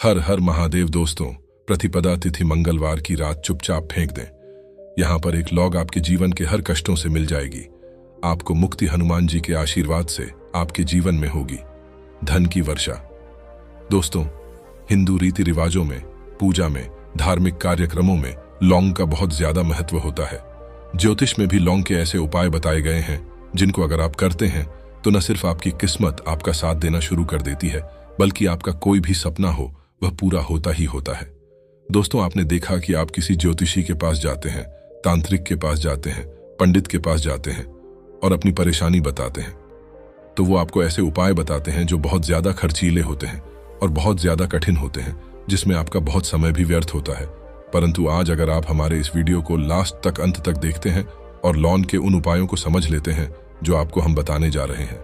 हर हर महादेव दोस्तों, प्रतिपदा तिथि मंगलवार की रात चुपचाप फेंक दें। यहाँ पर एक लॉग आपके जीवन के हर कष्टों से मिल जाएगी। आपको मुक्ति हनुमान जी के आशीर्वाद से आपके जीवन में होगी धन की वर्षा। दोस्तों, हिंदू रीति रिवाजों में, पूजा में, धार्मिक कार्यक्रमों में लौंग का बहुत ज्यादा महत्व होता है। ज्योतिष में भी लौंग के ऐसे उपाय बताए गए हैं जिनको अगर आप करते हैं तो न सिर्फ आपकी किस्मत आपका साथ देना शुरू कर देती है, बल्कि आपका कोई भी सपना हो वह पूरा होता ही होता है। दोस्तों, आपने देखा कि आप किसी ज्योतिषी के पास जाते हैं, तांत्रिक के पास जाते हैं, पंडित के पास जाते हैं और अपनी परेशानी बताते हैं, तो वो आपको ऐसे उपाय बताते हैं जो बहुत ज्यादा खर्चीले होते हैं और बहुत ज्यादा कठिन होते हैं, जिसमें आपका बहुत समय भी व्यर्थ होता है। परंतु आज अगर आप हमारे इस वीडियो को लास्ट तक, अंत तक देखते हैं और लौंग के उन उपायों को समझ लेते हैं जो आपको हम बताने जा रहे हैं,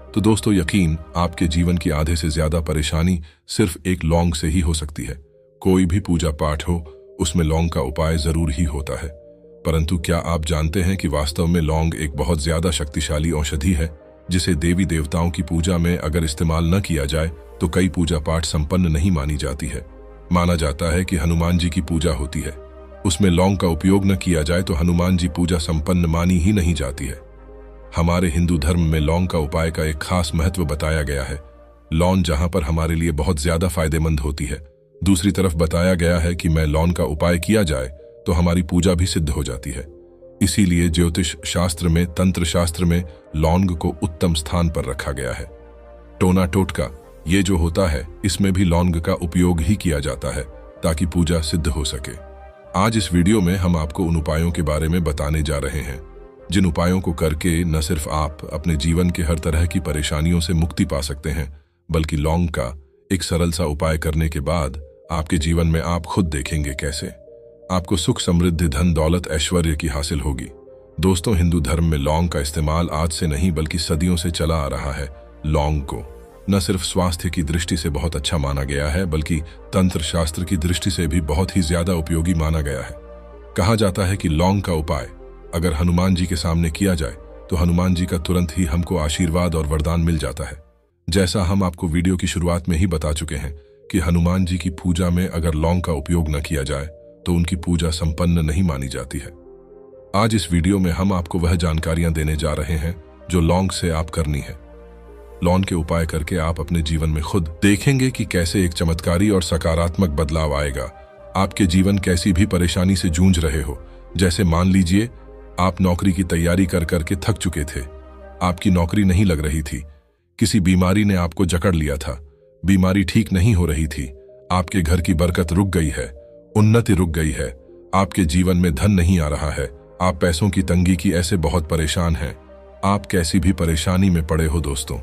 तो दोस्तों यकीन, आपके जीवन की आधे से ज्यादा परेशानी सिर्फ एक लौंग से ही हो सकती है। कोई भी पूजा पाठ हो, उसमें लौंग का उपाय जरूर ही होता है। परंतु क्या आप जानते हैं कि वास्तव में लौंग एक बहुत ज्यादा शक्तिशाली औषधि है, जिसे देवी देवताओं की पूजा में अगर इस्तेमाल न किया जाए तो कई पूजा पाठ संपन्न नहीं मानी जाती है। माना जाता है कि हनुमान जी की पूजा होती है, उसमें लौंग का उपयोग न किया जाए तो हनुमान जी पूजा संपन्न मानी ही नहीं जाती है। हमारे हिंदू धर्म में लौंग का उपाय का एक खास महत्व बताया गया है। लौंग जहां पर हमारे लिए बहुत ज्यादा फायदेमंद होती है, दूसरी तरफ बताया गया है कि मैं लौंग का उपाय किया जाए तो हमारी पूजा भी सिद्ध हो जाती है। इसीलिए ज्योतिष शास्त्र में, तंत्र शास्त्र में लौंग को उत्तम स्थान पर रखा गया है। टोना टोटका ये जो होता है, इसमें भी लौंग का उपयोग ही किया जाता है ताकि पूजा सिद्ध हो सके। आज इस वीडियो में हम आपको उन उपायों के बारे में बताने जा रहे हैं जिन उपायों को करके न सिर्फ आप अपने जीवन के हर तरह की परेशानियों से मुक्ति पा सकते हैं, बल्कि लौंग का एक सरल सा उपाय करने के बाद आपके जीवन में आप खुद देखेंगे कैसे आपको सुख, समृद्धि, धन, दौलत, ऐश्वर्य की हासिल होगी। दोस्तों, हिंदू धर्म में लौंग का इस्तेमाल आज से नहीं बल्कि सदियों से चला आ रहा है। लौंग को न सिर्फ स्वास्थ्य की दृष्टि से बहुत अच्छा माना गया है, बल्कि तंत्र शास्त्र की दृष्टि से भी बहुत ही ज्यादा उपयोगी माना गया है। कहा जाता है कि लौंग का उपाय अगर हनुमान जी के सामने किया जाए तो हनुमान जी का तुरंत ही हमको आशीर्वाद और वरदान मिल जाता है। जैसा हम आपको वीडियो की शुरुआत में ही बता चुके हैं कि हनुमान जी की पूजा में अगर लौंग का उपयोग न किया जाए तो उनकी पूजा संपन्न नहीं मानी जाती है। आज इस वीडियो में हम आपको वह जानकारियां देने जा रहे हैं जो लौंग से आप करनी है। लौंग के उपाय करके आप अपने जीवन में खुद देखेंगे कि कैसे एक चमत्कारी और सकारात्मक बदलाव आएगा। आपके जीवन कैसी भी परेशानी से जूझ रहे हो, जैसे मान लीजिए आप नौकरी की तैयारी कर करके थक चुके थे, आपकी नौकरी नहीं लग रही थी, किसी बीमारी ने आपको जकड़ लिया था, बीमारी ठीक नहीं हो रही थी, आपके घर की बरकत रुक गई है, उन्नति रुक गई है, आपके जीवन में धन नहीं आ रहा है, आप पैसों की तंगी की ऐसे बहुत परेशान हैं। आप कैसी भी परेशानी में पड़े हो दोस्तों,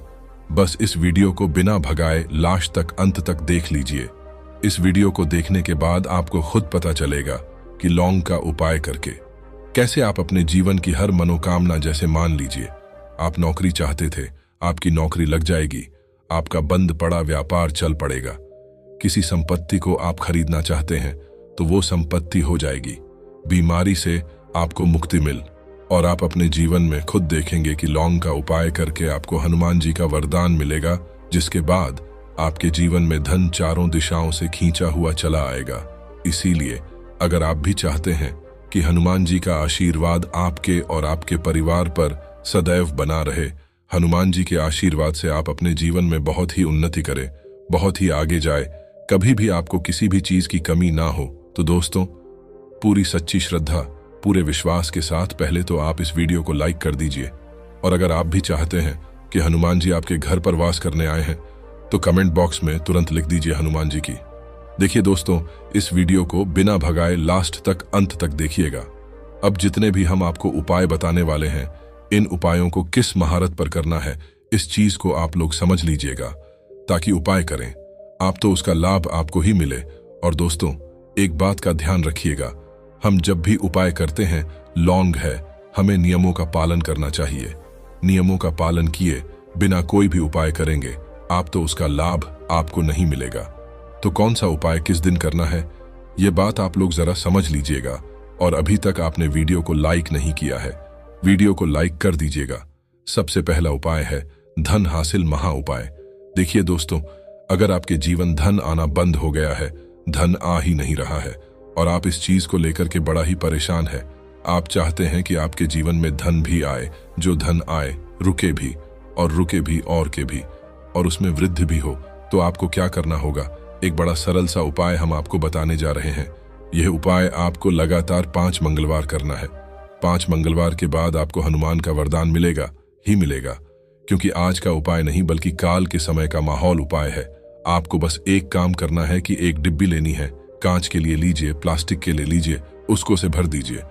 बस इस वीडियो को बिना भगाए लास्ट तक, अंत तक देख लीजिए। इस वीडियो को देखने के बाद आपको खुद पता चलेगा कि लौंग का उपाय करके कैसे आप अपने जीवन की हर मनोकामना, जैसे मान लीजिए आप नौकरी चाहते थे, आपकी नौकरी लग जाएगी, आपका बंद पड़ा व्यापार चल पड़ेगा, किसी संपत्ति को आप खरीदना चाहते हैं तो वो संपत्ति हो जाएगी, बीमारी से आपको मुक्ति मिल, और आप अपने जीवन में खुद देखेंगे कि लौंग का उपाय करके आपको हनुमान जी का वरदान मिलेगा, जिसके बाद आपके जीवन में धन चारों दिशाओं से खींचा हुआ चला आएगा। इसीलिए अगर आप भी चाहते हैं कि हनुमान जी का आशीर्वाद आपके और आपके परिवार पर सदैव बना रहे, हनुमान जी के आशीर्वाद से आप अपने जीवन में बहुत ही उन्नति करें, बहुत ही आगे जाए, कभी भी आपको किसी भी चीज की कमी ना हो, तो दोस्तों पूरी सच्ची श्रद्धा, पूरे विश्वास के साथ पहले तो आप इस वीडियो को लाइक कर दीजिए। और अगर आप भी चाहते हैं कि हनुमान जी आपके घर पर वास करने आए हैं तो कमेंट बॉक्स में तुरंत लिख दीजिए हनुमान जी की। देखिए दोस्तों, इस वीडियो को बिना भगाए लास्ट तक, अंत तक देखिएगा। अब जितने भी हम आपको उपाय बताने वाले हैं, इन उपायों को किस महारत पर करना है, इस चीज को आप लोग समझ लीजिएगा ताकि उपाय करें आप तो उसका लाभ आपको ही मिले। और दोस्तों, एक बात का ध्यान रखिएगा, हम जब भी उपाय करते हैं, लौंग है, हमें नियमों का पालन करना चाहिए। नियमों का पालन किए बिना कोई भी उपाय करेंगे आप तो उसका लाभ आपको नहीं मिलेगा। तो कौन सा उपाय किस दिन करना है, ये बात आप लोग जरा समझ लीजिएगा। और अभी तक आपने वीडियो को लाइक नहीं किया है, वीडियो को लाइक कर दीजिएगा। सबसे पहला उपाय है धन हासिल महा उपाय। देखिए दोस्तों, अगर आपके जीवन धन आना बंद हो गया है, धन आ ही नहीं रहा है और आप इस चीज को लेकर के बड़ा ही परेशान है, आप चाहते हैं कि आपके जीवन में धन भी आए, जो धन आए रुके भी और रुके भी और के भी और उसमें वृद्धि भी हो, तो आपको क्या करना होगा? एक बड़ा सरल सा उपाय हम आपको बताने जा रहे हैं। यह उपाय आपको लगातार 5 मंगलवार करना है। 5 मंगलवार के बाद आपको हनुमान का वरदान मिलेगा ही मिलेगा, क्योंकि आज का उपाय नहीं बल्कि काल के समय का माहौल उपाय है। आपको बस एक काम करना है कि एक डिब्बी लेनी है, कांच के लिए लीजिए, प्लास्टिक के लिए लीजिए, उसको से भर दीजिए।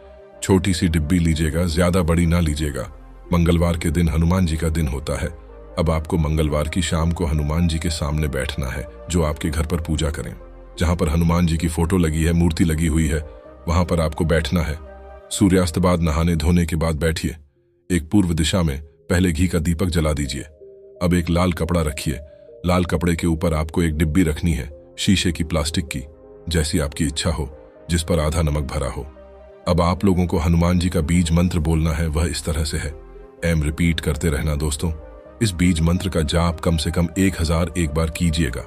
छोटी सी डिब्बी लीजिएगा, ज्यादा बड़ी ना लीजिएगा। मंगलवार के दिन हनुमान जी का दिन होता है। अब आपको मंगलवार की शाम को हनुमान जी के सामने बैठना है, जो आपके घर पर पूजा करें। जहां पर हनुमान जी की फोटो लगी है, मूर्ति लगी हुई है, वहां पर आपको बैठना है। सूर्यास्त बाद नहाने धोने के बाद बैठिए। एक पूर्व दिशा में पहले घी का दीपक जला दीजिए। अब एक लाल कपड़ा रखिए। लाल कपड़े के ऊपर आपको एक डिब्बी रखनी है, शीशे की, प्लास्टिक की, जैसी आपकी इच्छा हो, जिस पर आधा नमक भरा हो। अब आप लोगों को हनुमान जी का बीज मंत्र बोलना है, वह इस तरह से है। एम रिपीट करते रहना दोस्तों। इस बीज मंत्र का जाप कम से कम 1001 बार कीजिएगा।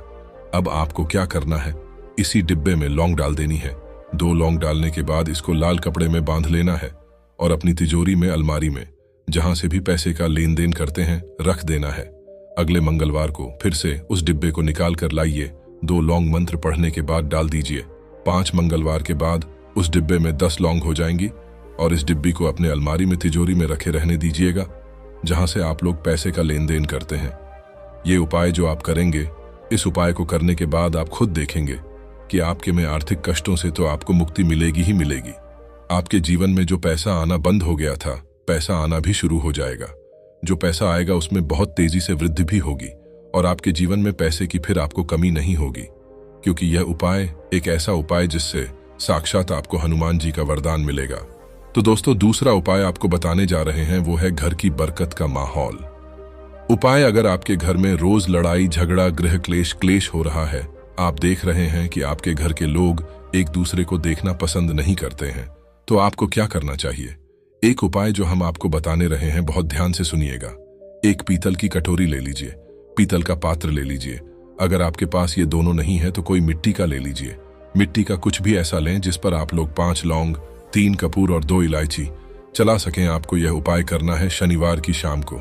अब आपको क्या करना है? इसी डिब्बे में लौंग डाल देनी है। 2 लौंग डालने के बाद इसको लाल कपड़े में बांध लेना है और अपनी तिजोरी में, अलमारी में, जहां से भी पैसे का लेन देन करते हैं, रख देना है। अगले मंगलवार को फिर से उस डिब्बे को निकाल कर लाइए। 2 लौंग मंत्र पढ़ने के बाद डाल दीजिए। 5 मंगलवार के बाद उस डिब्बे में 10 लौंग हो जाएंगी और इस डिब्बी को अपने अलमारी में, तिजोरी में रखे रहने दीजिएगा, जहां से आप लोग पैसे का लेन देन करते हैं। ये उपाय जो आप करेंगे, इस उपाय को करने के बाद आप खुद देखेंगे कि आपके में आर्थिक कष्टों से तो आपको मुक्ति मिलेगी ही मिलेगी। आपके जीवन में जो पैसा आना बंद हो गया था, पैसा आना भी शुरू हो जाएगा। जो पैसा आएगा उसमें बहुत तेजी से वृद्धि भी होगी और आपके जीवन में पैसे की फिर आपको कमी नहीं होगी, क्योंकि यह उपाय एक ऐसा उपाय जिससे साक्षात आपको हनुमान जी का वरदान मिलेगा। तो दोस्तों, दूसरा उपाय आपको बताने जा रहे हैं, वो है घर की बरकत का माहौल। उपाय, अगर आपके घर में रोज लड़ाई झगड़ा, गृह क्लेश हो रहा है, आप देख रहे हैं कि आपके घर के लोग एक दूसरे को देखना पसंद नहीं करते हैं, तो आपको क्या करना चाहिए? एक उपाय जो हम आपको बताने रहे हैं, बहुत ध्यान से सुनिएगा। एक पीतल की कटोरी ले लीजिए, पीतल का पात्र ले लीजिए। अगर आपके पास ये दोनों नहीं है तो कोई मिट्टी का ले लीजिए। मिट्टी का कुछ भी ऐसा लें जिस पर आप लोग 5 लौंग, 3 कपूर और 2 इलायची चला सकें। आपको यह उपाय करना है शनिवार की शाम को।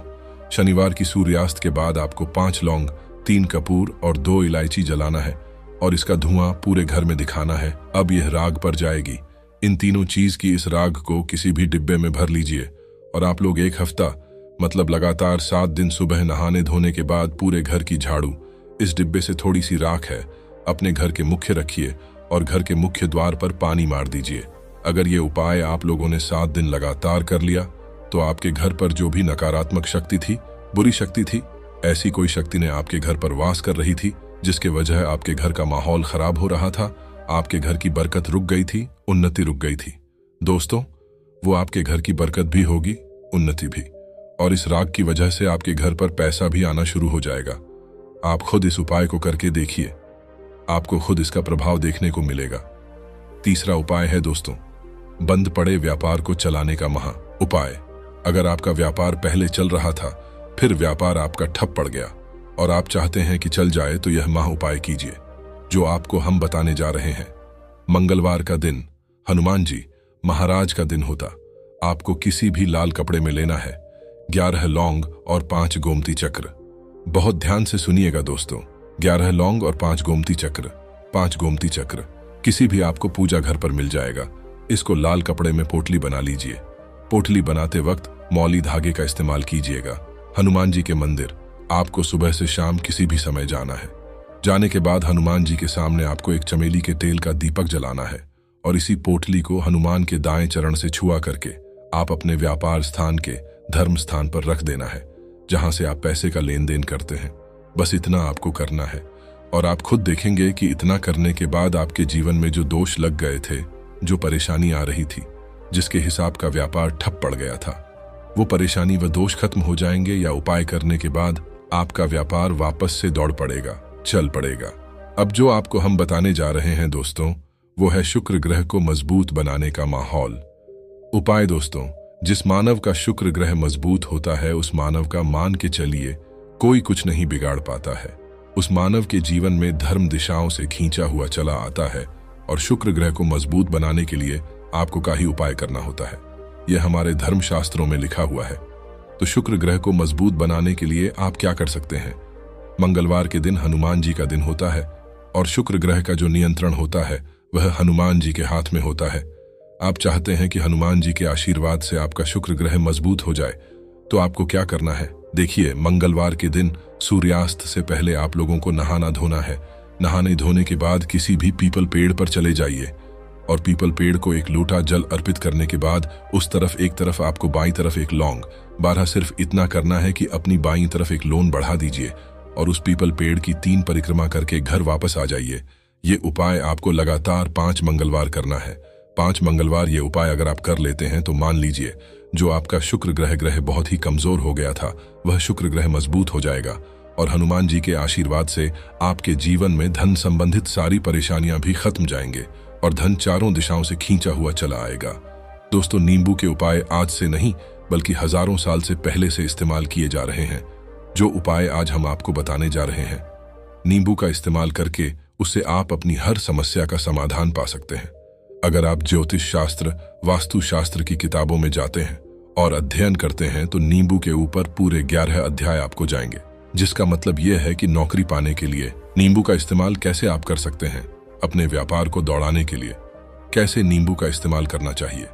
शनिवार की सूर्यास्त के बाद आपको 5 लौंग, 3 कपूर और 2 इलायची जलाना है और इसका धुआं पूरे घर में दिखाना है। अब यह राग पर जाएगी। इन तीनों चीज की इस राग को किसी भी डिब्बे में भर लीजिए और आप लोग 1 हफ्ता, मतलब लगातार 7 दिन, सुबह नहाने धोने के बाद पूरे घर की झाड़ू, इस डिब्बे से थोड़ी सी राख है, अपने घर के मुख्य रखिए और घर के मुख्य द्वार पर पानी मार दीजिए। अगर ये उपाय आप लोगों ने 7 दिन लगातार कर लिया तो आपके घर पर जो भी नकारात्मक शक्ति थी, बुरी शक्ति थी, ऐसी कोई शक्ति ने आपके घर पर वास कर रही थी जिसके वजह आपके घर का माहौल खराब हो रहा था, आपके घर की बरकत रुक गई थी, उन्नति रुक गई थी, दोस्तों, वो आपके घर की बरकत भी होगी, उन्नति भी, और इस राग की वजह से आपके घर पर पैसा भी आना शुरू हो जाएगा। आप खुद इस उपाय को करके देखिए, आपको खुद इसका प्रभाव देखने को मिलेगा। तीसरा उपाय है दोस्तों, बंद पड़े व्यापार को चलाने का महा उपाय। अगर आपका व्यापार पहले चल रहा था, फिर व्यापार आपका ठप पड़ गया और आप चाहते हैं कि चल जाए, तो यह महा उपाय कीजिए जो आपको हम बताने जा रहे हैं। मंगलवार का दिन हनुमान जी महाराज का दिन होता। आपको किसी भी लाल कपड़े में लेना है 11 लौंग और 5 गोमती चक्र। बहुत ध्यान से सुनिएगा दोस्तों, 11 लौंग और 5 गोमती चक्र। 5 गोमती चक्र किसी भी आपको पूजा घर पर मिल जाएगा। इसको लाल कपड़े में पोटली बना लीजिए। पोटली बनाते वक्त मौली धागे का इस्तेमाल कीजिएगा। हनुमान जी के मंदिर आपको सुबह से शाम किसी भी समय जाना है। जाने के बाद हनुमान जी के सामने आपको एक चमेली के तेल का दीपक जलाना है और इसी पोटली को हनुमान के दाएं चरण से छुआ करके आप अपने व्यापार स्थान के धर्म स्थान पर रख देना है, जहां से आप पैसे का लेन देन करते हैं। बस इतना आपको करना है और आप खुद देखेंगे कि इतना करने के बाद आपके जीवन में जो दोष लग गए थे, जो परेशानी आ रही थी, जिसके हिसाब का व्यापार ठप पड़ गया था, वो परेशानी व दोष खत्म हो जाएंगे या उपाय करने के बाद आपका व्यापार वापस से दौड़ पड़ेगा, चल पड़ेगा। अब जो आपको हम बताने जा रहे हैं दोस्तों, वो है शुक्र ग्रह को मजबूत बनाने का माहौल उपाय। दोस्तों, जिस मानव का शुक्र ग्रह मजबूत होता है, उस मानव का मान के चलिए कोई कुछ नहीं बिगाड़ पाता है। उस मानव के जीवन में धर्म दिशाओं से खींचा हुआ चला आता है और शुक्र ग्रह को मजबूत बनाने के लिए आपको क्या ही उपाय करना होता है, यह हमारे धर्मशास्त्रों में लिखा हुआ है। तो शुक्र ग्रह को मजबूत बनाने के लिए आप क्या कर सकते हैं? मंगलवार के दिन हनुमान जी का दिन होता है और शुक्र ग्रह का जो नियंत्रण होता है वह हनुमान जी के हाथ में होता है। आप चाहते हैं कि हनुमान जी के आशीर्वाद से आपका शुक्र ग्रह मजबूत हो जाए, तो आपको क्या करना है? देखिए, मंगलवार के दिन सूर्यास्त से पहले आप लोगों को नहाना धोना है। नहाने धोने के बाद किसी भी पीपल पेड़ पर चले जाइए और पीपल पेड़ को एक लोटा जल अर्पित करने के बाद उस तरफ एक तरफ आपको बाईं तरफ एक लौंग, 12 सिर्फ इतना करना है कि अपनी बाईं तरफ एक लोन बढ़ा दीजिए और उस पीपल पेड़ की 3 परिक्रमा करके घर वापस आ जाइए। ये उपाय आपको लगातार 5 मंगलवार करना है। 5 मंगलवार ये उपाय अगर आप कर लेते हैं तो मान लीजिए जो आपका शुक्र ग्रह बहुत ही कमजोर हो गया था वह शुक्र ग्रह मजबूत हो जाएगा और हनुमान जी के आशीर्वाद से आपके जीवन में धन संबंधित सारी परेशानियां भी खत्म जाएंगे और धन चारों दिशाओं से खींचा हुआ चला आएगा। दोस्तों, नींबू के उपाय आज से नहीं बल्कि हजारों साल से पहले से इस्तेमाल किए जा रहे हैं। जो उपाय आज हम आपको बताने जा रहे हैं, नींबू का इस्तेमाल करके उससे आप अपनी हर समस्या का समाधान पा सकते हैं। अगर आप ज्योतिष शास्त्र, वास्तु शास्त्र की किताबों में जाते हैं और अध्ययन करते हैं तो नींबू के ऊपर पूरे 11 अध्याय आपको जाएंगे, जिसका मतलब यह है कि नौकरी पाने के लिए नींबू का इस्तेमाल कैसे आप कर सकते हैं, अपने व्यापार को दौड़ाने के लिए कैसे नींबू का इस्तेमाल करना चाहिए,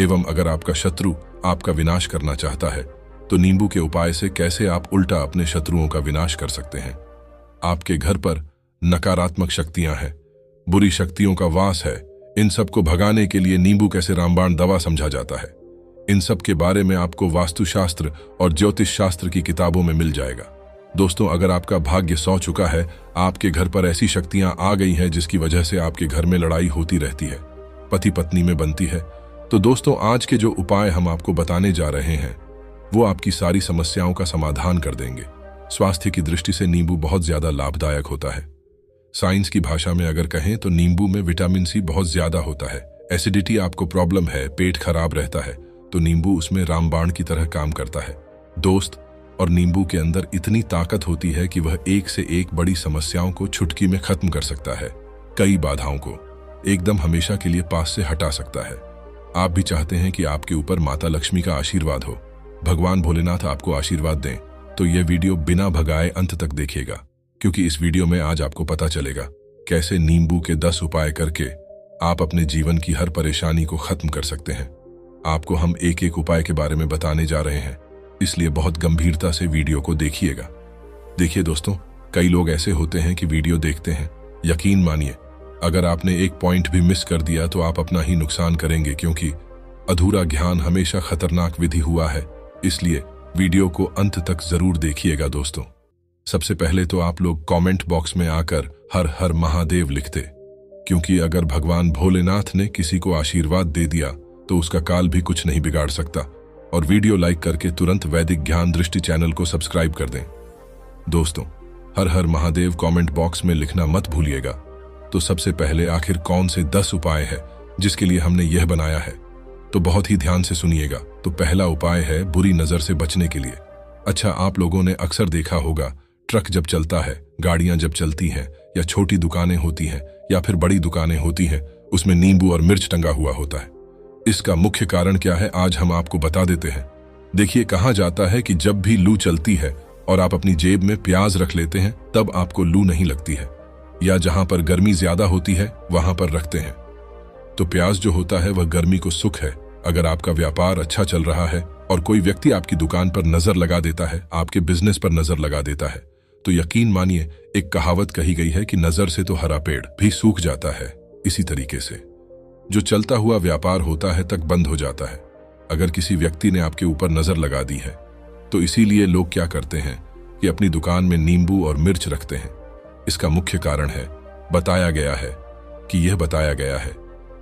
एवं अगर आपका शत्रु आपका विनाश करना चाहता है तो नींबू के उपाय से कैसे आप उल्टा अपने शत्रुओं का विनाश कर सकते हैं। आपके घर पर नकारात्मक शक्तियां हैं, बुरी शक्तियों का वास है, इन सब को भगाने के लिए नींबू कैसे रामबाण दवा समझा जाता है, इन सब के बारे में आपको वास्तुशास्त्र और ज्योतिष शास्त्र की किताबों में मिल जाएगा। दोस्तों, अगर आपका भाग्य सौ चुका है, आपके घर पर ऐसी शक्तियां आ गई हैं जिसकी वजह से आपके घर में लड़ाई होती रहती है, पति पत्नी में बनती है, तो दोस्तों आज के जो उपाय हम आपको बताने जा रहे हैं वो आपकी सारी समस्याओं का समाधान कर देंगे। स्वास्थ्य की दृष्टि से नींबू बहुत ज्यादा लाभदायक होता है। साइंस की भाषा में अगर कहें तो नींबू में विटामिन सी बहुत ज्यादा होता है। एसिडिटी आपको प्रॉब्लम है, पेट खराब रहता है, तो नींबू उसमें रामबाण की तरह काम करता है दोस्त। और नींबू के अंदर इतनी ताकत होती है कि वह एक से एक बड़ी समस्याओं को चुटकी में खत्म कर सकता है, कई बाधाओं को एकदम हमेशा के लिए पास से हटा सकता है। आप भी चाहते हैं कि आपके ऊपर माता लक्ष्मी का आशीर्वाद हो, भगवान भोलेनाथ आपको आशीर्वाद दें, तो यह वीडियो बिना भगाए अंत तक देखिएगा, क्योंकि इस वीडियो में आज आपको पता चलेगा कैसे नींबू के 10 उपाय करके आप अपने जीवन की हर परेशानी को खत्म कर सकते हैं। आपको हम एक एक उपाय के बारे में बताने जा रहे हैं, इसलिए बहुत गंभीरता से वीडियो को देखिएगा। देखिए दोस्तों, कई लोग ऐसे होते हैं कि वीडियो देखते हैं, यकीन मानिए अगर आपने एक पॉइंट भी मिस कर दिया तो आप अपना ही नुकसान करेंगे, क्योंकि अधूरा ज्ञान हमेशा खतरनाक विधि हुआ है। इसलिए वीडियो को अंत तक जरूर देखिएगा दोस्तों। सबसे पहले तो आप लोग कमेंट बॉक्स में आकर हर हर महादेव लिखते, क्योंकि अगर भगवान भोलेनाथ ने किसी को आशीर्वाद दे दिया तो उसका काल भी कुछ नहीं बिगाड़ सकता। और वीडियो लाइक करके तुरंत वैदिक ज्ञान दृष्टि चैनल को सब्सक्राइब कर दें। दोस्तों, हर हर महादेव कमेंट बॉक्स में लिखना मत भूलिएगा। तो सबसे पहले आखिर कौन से 10 उपाय है जिसके लिए हमने यह बनाया है, तो बहुत ही ध्यान से सुनिएगा। तो पहला उपाय है बुरी नजर से बचने के लिए। अच्छा, आप लोगों ने अक्सर देखा होगा, ट्रक जब चलता है, गाड़ियां जब चलती हैं, या छोटी दुकानें होती हैं या फिर बड़ी दुकानें होती हैं, उसमें नींबू और मिर्च टंगा हुआ होता है। इसका मुख्य कारण क्या है आज हम आपको बता देते हैं। देखिए, कहा जाता है कि जब भी लू चलती है और आप अपनी जेब में प्याज रख लेते हैं तब आपको लू नहीं लगती है, या जहां पर गर्मी ज्यादा होती है वहां पर रखते हैं। तो प्याज जो होता है वह गर्मी को सुख है। अगर आपका व्यापार अच्छा चल रहा है और कोई व्यक्ति आपकी दुकान पर नजर लगा देता है, आपके बिजनेस पर नजर लगा देता है, तो यकीन मानिए एक कहावत कही गई है कि नजर से तो हरा पेड़ भी सूख जाता है। इसी तरीके से जो चलता हुआ व्यापार होता है तक बंद हो जाता है अगर किसी व्यक्ति ने आपके ऊपर नजर लगा दी है। तो इसीलिए लोग क्या करते हैं कि अपनी दुकान में नींबू और मिर्च रखते हैं। इसका मुख्य कारण है, बताया गया है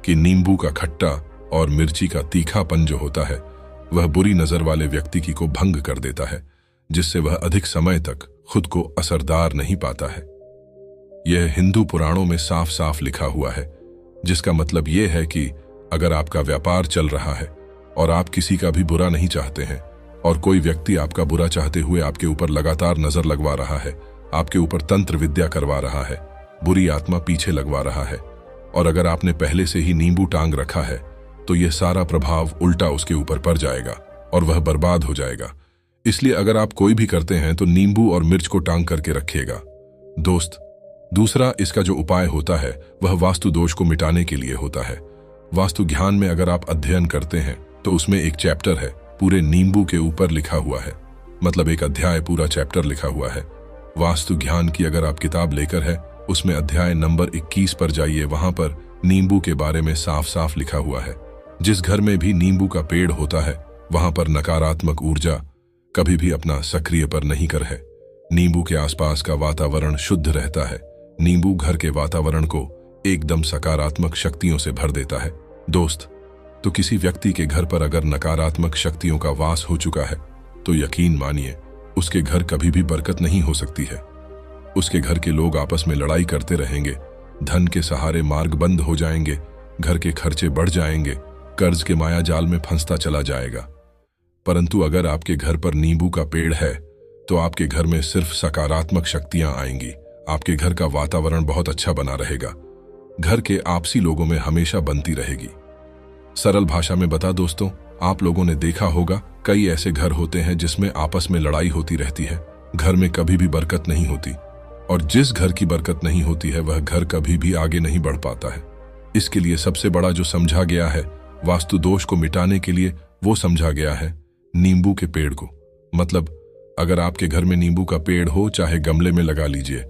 कि नींबू का खट्टा और मिर्ची का तीखापन जो होता है वह बुरी नजर वाले व्यक्ति की को भंग कर देता है, जिससे वह अधिक समय तक खुद को असरदार नहीं पाता है। यह हिंदू पुराणों में साफ साफ लिखा हुआ है, जिसका मतलब यह है कि अगर आपका व्यापार चल रहा है और आप किसी का भी बुरा नहीं चाहते हैं और कोई व्यक्ति आपका बुरा चाहते हुए आपके ऊपर लगातार नजर लगवा रहा है, आपके ऊपर तंत्र विद्या करवा रहा है, बुरी आत्मा पीछे लगवा रहा है। और अगर आपने पहले से ही नींबू टांग रखा है तो यह सारा प्रभाव उल्टा उसके ऊपर पड़ जाएगा और वह बर्बाद हो जाएगा। इसलिए अगर आप कोई भी करते हैं तो नींबू और मिर्च को टांग करके रखिएगा। दोस्त, दूसरा इसका जो उपाय होता है वह वास्तु दोष को मिटाने के लिए होता है। वास्तु ज्ञान में अगर आप अध्ययन करते हैं तो उसमें एक चैप्टर है पूरे नींबू के ऊपर लिखा हुआ है, मतलब एक अध्याय पूरा चैप्टर लिखा हुआ है। वास्तु ज्ञान की अगर आप किताब लेकर है उसमें अध्याय नंबर 21 पर जाइए, वहां पर नींबू के बारे में साफ साफ लिखा हुआ है। जिस घर में भी नींबू का पेड़ होता है वहां पर नकारात्मक ऊर्जा कभी भी अपना सक्रिय पर नहीं कर है। नींबू के आसपास का वातावरण शुद्ध रहता है। नींबू घर के वातावरण को एकदम सकारात्मक शक्तियों से भर देता है। दोस्त, तो किसी व्यक्ति के घर पर अगर नकारात्मक शक्तियों का वास हो चुका है तो यकीन मानिए उसके घर कभी भी बरकत नहीं हो सकती है। उसके घर के लोग आपस में लड़ाई करते रहेंगे, धन के सहारे मार्ग बंद हो जाएंगे, घर के खर्चे बढ़ जाएंगे, कर्ज के माया जाल में फंसता चला जाएगा। परंतु अगर आपके घर पर नींबू का पेड़ है तो आपके घर में सिर्फ सकारात्मक शक्तियां आएंगी। आपके घर का वातावरण बहुत अच्छा बना रहेगा। घर के आपसी लोगों में हमेशा बनती रहेगी। सरल भाषा में बता दोस्तों, आप लोगों ने देखा होगा कई ऐसे घर होते हैं जिसमें आपस में लड़ाई होती रहती है, घर में कभी भी बरकत नहीं होती। और जिस घर की बरकत नहीं होती है वह घर कभी भी आगे नहीं बढ़ पाता है। इसके लिए सबसे बड़ा जो समझा गया है वास्तु दोष को मिटाने के लिए, वो समझा गया है नींबू के पेड़ को। मतलब अगर आपके घर में नींबू का पेड़ हो, चाहे गमले में लगा लीजिए,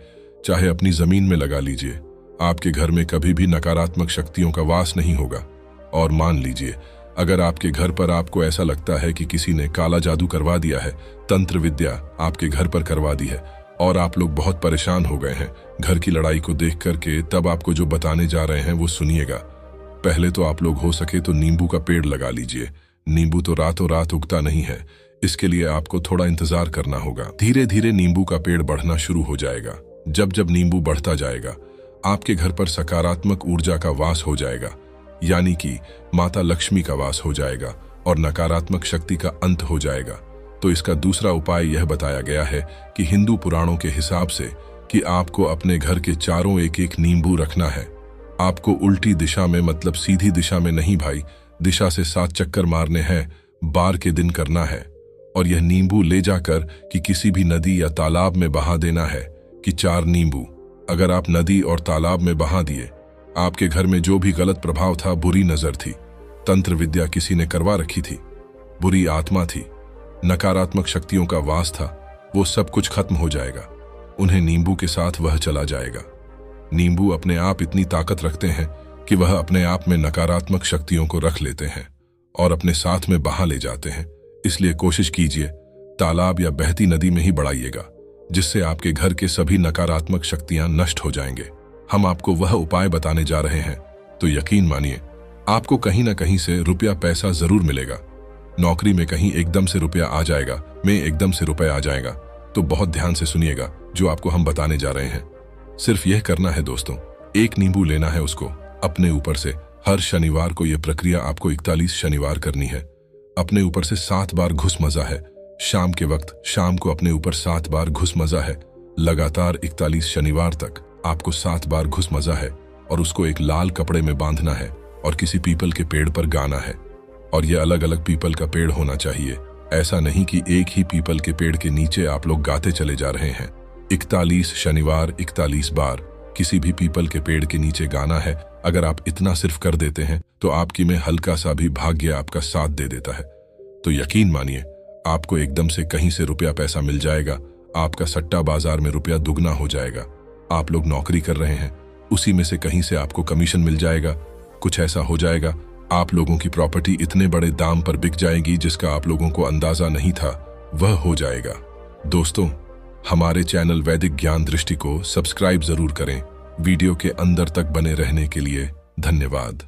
चाहे अपनी जमीन में लगा लीजिए, आपके घर में कभी भी नकारात्मक शक्तियों का वास नहीं होगा। और मान लीजिए अगर आपके घर पर आपको ऐसा लगता है कि किसी ने काला जादू करवा दिया है, तंत्र विद्या आपके घर पर करवा दी है और आप लोग बहुत परेशान हो गए हैं घर की लड़ाई को देख करके, तब आपको जो बताने जा रहे हैं वो सुनिएगा। पहले तो आप लोग हो सके तो नींबू का पेड़ लगा लीजिए। नींबू तो रातों रात उगता नहीं है, इसके लिए आपको थोड़ा इंतजार करना होगा। धीरे धीरे नींबू का पेड़ बढ़ना शुरू हो जाएगा। जब जब नींबू बढ़ता जाएगा आपके घर पर सकारात्मक ऊर्जा का वास हो जाएगा, यानी कि माता लक्ष्मी का वास हो जाएगा और नकारात्मक शक्ति का अंत हो जाएगा। तो इसका दूसरा उपाय यह बताया गया है कि हिंदू पुराणों के हिसाब से कि आपको अपने घर के चारों एक एक नींबू रखना है। आपको उल्टी दिशा में, मतलब सीधी दिशा में नहीं भाई, दिशा से 7 चक्कर मारने हैं, बार के दिन करना है। और यह नींबू ले जाकर कि किसी भी नदी या तालाब में बहा देना है कि 4 नींबू अगर आप नदी और तालाब में बहा दिए, आपके घर में जो भी गलत प्रभाव था, बुरी नजर थी, तंत्र विद्या किसी ने करवा रखी थी, बुरी आत्मा थी, नकारात्मक शक्तियों का वास था, वो सब कुछ खत्म हो जाएगा। उन्हें नींबू के साथ वह चला जाएगा। नींबू अपने आप इतनी ताकत रखते हैं कि वह अपने आप में नकारात्मक शक्तियों को रख लेते हैं और अपने साथ में बहा ले जाते हैं। इसलिए कोशिश कीजिए तालाब या बहती नदी में ही बढ़ाइएगा, जिससे आपके घर के सभी नकारात्मक शक्तियां नष्ट हो जाएंगे। हम आपको वह उपाय बताने जा रहे हैं, तो यकीन मानिए आपको कहीं ना कहीं से रुपया पैसा जरूर मिलेगा। नौकरी में कहीं एकदम से रुपया आ जाएगा, में एकदम से रुपया आ जाएगा। तो बहुत ध्यान से सुनिएगा जो आपको हम बताने जा रहे हैं। सिर्फ यह करना है दोस्तों, एक नींबू लेना है, उसको अपने ऊपर से हर शनिवार को, यह प्रक्रिया आपको 41 शनिवार करनी है। अपने ऊपर से 7 बार घुस मजा है। शाम के वक्त शाम को अपने ऊपर 7 बार घुस मजा है। लगातार 41 शनिवार तक आपको 7 बार घुस मजा है और उसको एक लाल कपड़े में बांधना है और किसी पीपल के पेड़ पर गाना है। और यह अलग अलग पीपल का पेड़ होना चाहिए, ऐसा नहीं कि एक ही पीपल के पेड़ के नीचे आप लोग गाते चले जा रहे हैं। 41 शनिवार 41 बार किसी भी पीपल के पेड़ के नीचे गाना है। अगर आप इतना सिर्फ कर देते हैं तो आपकी में हल्का सा भी भाग्य आपका साथ दे देता है। तो यकीन मानिए आपको एकदम से कहीं से रुपया पैसा मिल जाएगा। आपका सट्टा बाजार में रुपया दुगना हो जाएगा। आप लोग नौकरी कर रहे हैं, उसी में से कहीं से आपको कमीशन मिल जाएगा। कुछ ऐसा हो जाएगा, आप लोगों की प्रॉपर्टी इतने बड़े दाम पर बिक जाएगी जिसका आप लोगों को अंदाजा नहीं था, वह हो जाएगा। दोस्तों, हमारे चैनल वैदिक ज्ञान दृष्टि को सब्सक्राइब जरूर करें। वीडियो के अंदर तक बने रहने के लिए धन्यवाद।